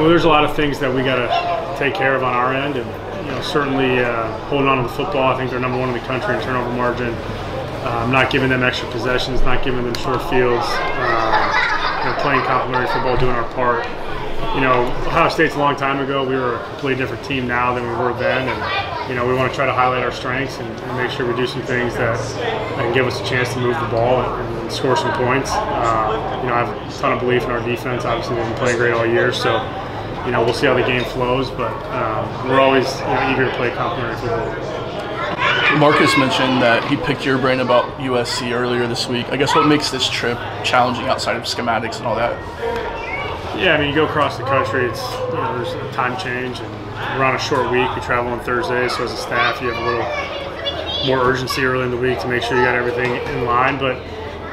well, there's a lot of things that we got to take care of on our end, and certainly holding on to the football. I think they're number one in the country in turnover margin. Not giving them extra possessions, not giving them short fields. Playing complementary football, doing our part. Ohio State's a long time ago. We were a completely different team now than we were then, and we want to try to highlight our strengths and make sure we do some things that can give us a chance to move the ball and score some points. I have a ton of belief in our defense. Obviously, they've been playing great all year, so we'll see how the game flows. But we're always eager to play complementary football. Marcus mentioned that he picked your brain about USC earlier this week. I guess what makes this trip challenging outside of schematics and all that? Yeah, you go across the country. It's there's a time change, and we're on a short week. We travel on Thursday, so as a staff, you have a little more urgency early in the week to make sure you got everything in line. But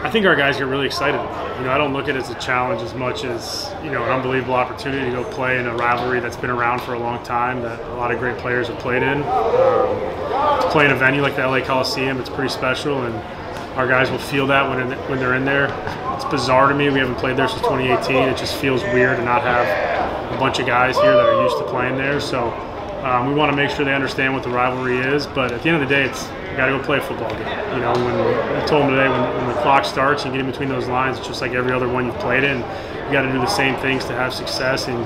I think our guys get really excited about it. I don't look at it as a challenge as much as an unbelievable opportunity to go play in a rivalry that's been around for a long time, that a lot of great players have played in. To play in a venue like the LA Coliseum, it's pretty special, and our guys will feel that when they're in there. It's bizarre to me. We haven't played there since 2018. It just feels weird to not have a bunch of guys here that are used to playing there. So we want to make sure they understand what the rivalry is. But at the end of the day, you got to go play a football game. When I told them today, when the clock starts, you get in between those lines. It's just like every other one you've played in. You got to do the same things to have success, and you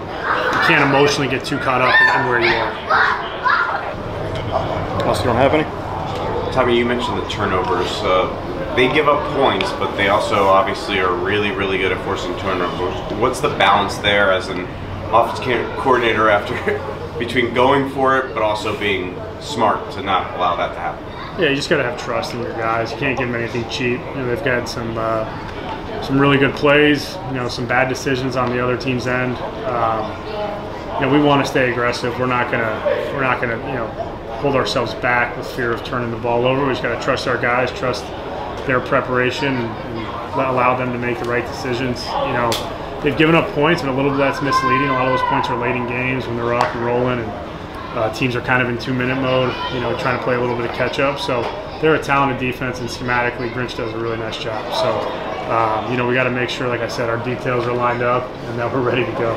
can't emotionally get too caught up in where you are. Unless you don't have any? Tommy, you mentioned the turnovers. They give up points, but they also obviously are really, really good at forcing turnovers. What's the balance there as an offensive coordinator between going for it but also being smart to not allow that to happen? Yeah, you just got to have trust in your guys. You can't give them anything cheap. They've got some really good plays. Some bad decisions on the other team's end. We want to stay aggressive. We're not gonna hold ourselves back with fear of turning the ball over. We just got to trust our guys, trust their preparation, and allow them to make the right decisions. They've given up points, and a little bit that's misleading. A lot of those points are late in games when they're up and rolling, and teams are kind of in 2-minute mode, trying to play a little bit of catch up. So they're a talented defense, and schematically, Grinch does a really nice job. So we got to make sure, like I said, our details are lined up and that we're ready to go.